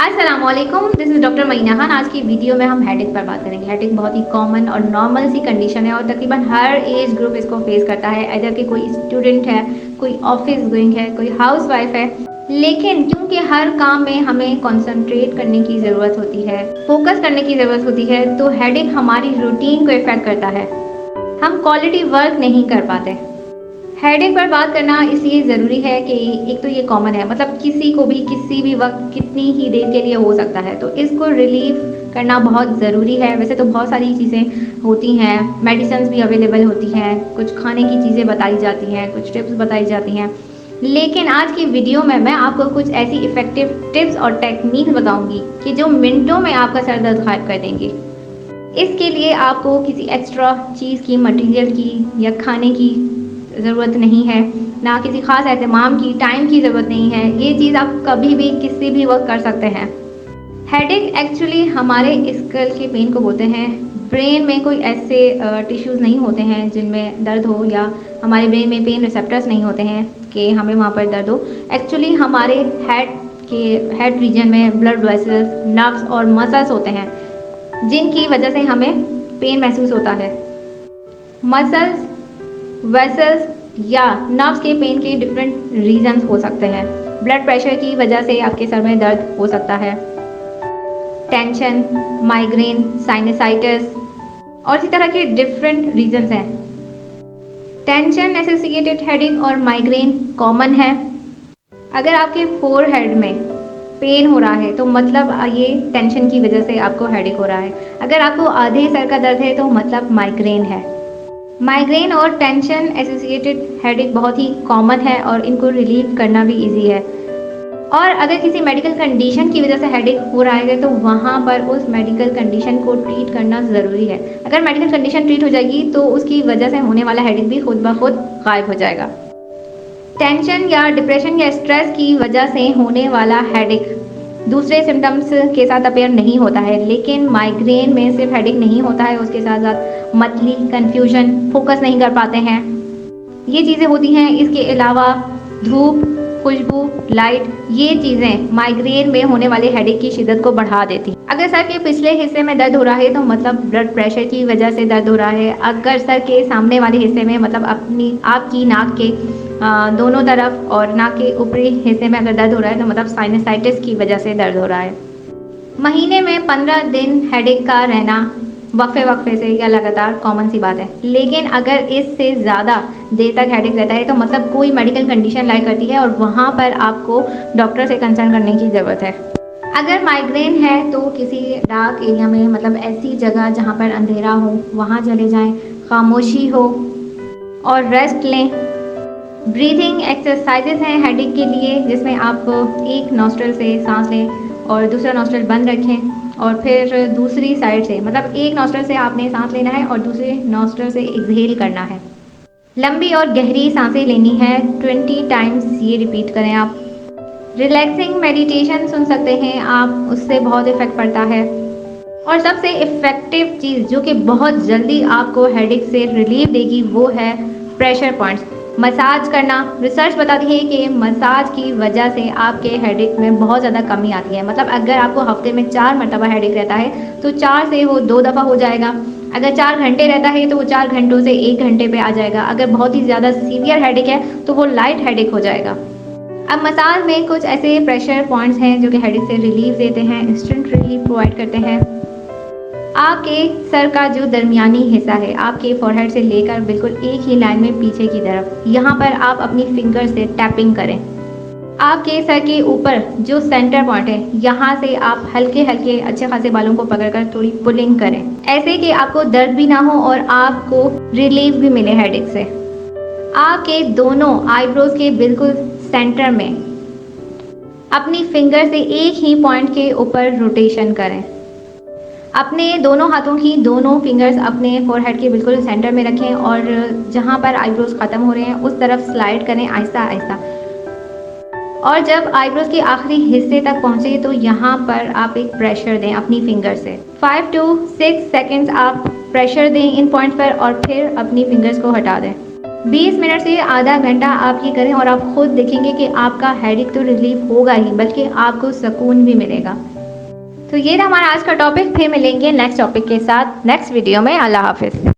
अस्सलामुअलैकुम, this is doctor मईना Khan. आज की वीडियो में हम हेडेक पर बात करेंगे। हेडेक बहुत ही कॉमन और नॉर्मल सी कंडीशन है और तकरीबन हर एज ग्रुप इसको फेस करता है। इधर कि कोई स्टूडेंट है, कोई ऑफिस गोइंग है, कोई हाउस वाइफ है। लेकिन क्योंकि हर काम में हमें कंसंट्रेट करने की ज़रूरत होती है, फोकस करने की ज़रूरत होती है, तो हेडेक हमारी रूटीन को इफ़ेक्ट करता है। हम क्वालिटी वर्क नहीं कर पाते। हेडेक पर बात करना इसलिए ज़रूरी है कि एक तो ये कॉमन है, मतलब किसी को भी किसी भी वक्त कितनी ही देर के लिए हो सकता है, तो इसको रिलीव करना बहुत ज़रूरी है। वैसे तो बहुत सारी चीज़ें होती हैं, मेडिसिन भी अवेलेबल होती हैं, कुछ खाने की चीज़ें बताई जाती हैं, कुछ टिप्स बताई जाती हैं। लेकिन आज की वीडियो में मैं आपको कुछ ऐसी इफ़ेक्टिव टिप्स और टेक्निक बताऊंगी कि जो मिनटों में आपका सर दर्द गायब कर देंगे। इसके लिए आपको किसी एक्स्ट्रा चीज़ की, मटेरियल की या खाने की ज़रूरत नहीं है, ना किसी ख़ास एहतमाम की, टाइम की ज़रूरत नहीं है। ये चीज़ आप कभी भी किसी भी वक्त कर सकते हैं। हेडेक एक्चुअली हमारे स्कल के पेन को बोलते हैं। ब्रेन में कोई ऐसे टिश्यूज़ नहीं होते हैं जिनमें दर्द हो, या हमारे ब्रेन में पेन रिसेप्टर्स नहीं होते हैं कि हमें वहाँ पर दर्द हो। एक्चुअली हमारे हेड रीजन में ब्लड वेसल्स, नर्व्स और मसल्स होते हैं जिनकी वजह से हमें पेन महसूस होता है। मसल्स, वेसल्स या नर्व्स के पेन के डिफरेंट रीजंस हो सकते हैं। ब्लड प्रेशर की वजह से आपके सर में दर्द हो सकता है, टेंशन, माइग्रेन, साइनसाइटिस और इसी तरह के डिफरेंट रीजंस हैं। टेंशन एसोसिएटेड हेडेक और माइग्रेन कॉमन है। अगर आपके फोरहेड में पेन हो रहा है तो मतलब ये टेंशन की वजह से आपको हेडेक हो रहा है। अगर आपको आधे सर का दर्द है तो मतलब माइग्रेन है। माइग्रेन और टेंशन एसोसिएटेड हेडेक बहुत ही कॉमन है और इनको रिलीव करना भी इजी है। और अगर किसी मेडिकल कंडीशन की वजह से हेडेक हो रहा है तो वहाँ पर उस मेडिकल कंडीशन को ट्रीट करना ज़रूरी है। अगर मेडिकल कंडीशन ट्रीट हो जाएगी तो उसकी वजह से होने वाला हेडेक भी खुद ब खुद गायब हो जाएगा। टेंशन या डिप्रेशन या स्ट्रेस की वजह से होने वाला हेडेक दूसरे सिम्टम्स के साथ अपेयर नहीं होता है, लेकिन माइग्रेन में सिर्फ हेडेक नहीं होता है, उसके साथ साथ मतली, कन्फ्यूजन, फोकस नहीं कर पाते हैं, ये चीज़ें होती हैं। इसके अलावा धूप, खुशबू, लाइट, ये चीज़ें माइग्रेन में होने वाले हेडेक की शिद्दत को बढ़ा देती हैं। अगर सर के पिछले हिस्से में दर्द हो रहा है तो मतलब ब्लड प्रेशर की वजह से दर्द हो रहा है। अगर सर के सामने वाले हिस्से में, मतलब आपकी नाक के दोनों तरफ और नाक के ऊपरी हिस्से में अगर दर्द हो रहा है तो मतलब साइनसाइटिस की वजह से दर्द हो रहा है। महीने में 15 दिन हेडेक का रहना वक्फे वक्फे से या लगातार कॉमन सी बात है। लेकिन अगर इससे ज़्यादा देर तक हेडेक रहता है तो मतलब कोई मेडिकल कंडीशन लाई करती है और वहाँ पर आपको डॉक्टर से कंसल्ट करने की ज़रूरत है। अगर माइग्रेन है तो किसी डार्क एरिया में, मतलब ऐसी जगह जहाँ पर अंधेरा हो, वहाँ चले जाएं, खामोशी हो और रेस्ट लें। ब्रीथिंग एक्सरसाइजेस हैं हेडेक के लिए, जिसमें आप एक नॉस्ट्रल से सांस लें और दूसरा नॉस्ट्रल बंद रखें और फिर दूसरी साइड से, मतलब एक नॉस्ट्रल से आपने सांस लेना है और दूसरे नॉस्ट्रल से एक्सहेल करना है। लंबी और गहरी सांसें लेनी है, 20 टाइम्स ये रिपीट करें आप। रिलैक्सिंग मेडिटेशन सुन सकते हैं आप, उससे बहुत इफ़ेक्ट पड़ता है। और सबसे इफ़ेक्टिव चीज़ जो कि बहुत जल्दी आपको हेडेक से रिलीफ देगी वो है प्रेशर पॉइंट्स। मसाज करना। रिसर्च बताती है कि मसाज की वजह से आपके हेडेक में बहुत ज़्यादा कमी आती है। मतलब अगर आपको हफ्ते में 4 मरतबा हेडेक रहता है तो 4 से वो 2 दफ़ा हो जाएगा। अगर 4 घंटे रहता है तो वो 4 घंटों से 1 घंटे पे आ जाएगा। अगर बहुत ही ज़्यादा सीवियर हेडेक है तो वो लाइट हेडेक हो जाएगा। अब मसाज में कुछ ऐसे प्रेशर पॉइंट्स हैं जो कि हेडेक से रिलीफ देते हैं, इंस्टेंट रिलीफ प्रोवाइड करते हैं। आपके सर का जो दरमियानी हिस्सा है, आपके फोरहेड से लेकर बिल्कुल एक ही लाइन में पीछे की तरफ, यहाँ पर आप अपनी फिंगर से टैपिंग करें। आपके सर के ऊपर जो सेंटर पॉइंट है, यहाँ से आप हल्के हल्के अच्छे खासे बालों को पकड़कर थोड़ी पुलिंग करें, ऐसे कि आपको दर्द भी ना हो और आपको रिलीफ भी मिले हेडेक से। आपके दोनों आईब्रोज के बिल्कुल सेंटर में अपनी फिंगर से एक ही पॉइंट के ऊपर रोटेशन करें। अपने दोनों हाथों की दोनों फिंगर्स अपने फोरहेड के बिल्कुल सेंटर में रखें और जहाँ पर आईब्रोज ख़त्म हो रहे हैं उस तरफ स्लाइड करें आहिस्ता आहिस्ता। और जब आईब्रोज के आखिरी हिस्से तक पहुँचे तो यहाँ पर आप एक प्रेशर दें अपनी फिंगर से। 5 to 6 सेकेंड्स आप प्रेशर दें इन पॉइंट पर और फिर अपनी फिंगर्स को हटा दें। 20 मिनट से आधा घंटा आप ये करें और आप खुद देखेंगे कि आपका हेडेक तो रिलीफ होगा ही, बल्कि आपको सुकून भी मिलेगा। तो ये था हमारा आज का टॉपिक। फिर मिलेंगे नेक्स्ट टॉपिक के साथ नेक्स्ट वीडियो में। अल्लाह हाफ़िज़।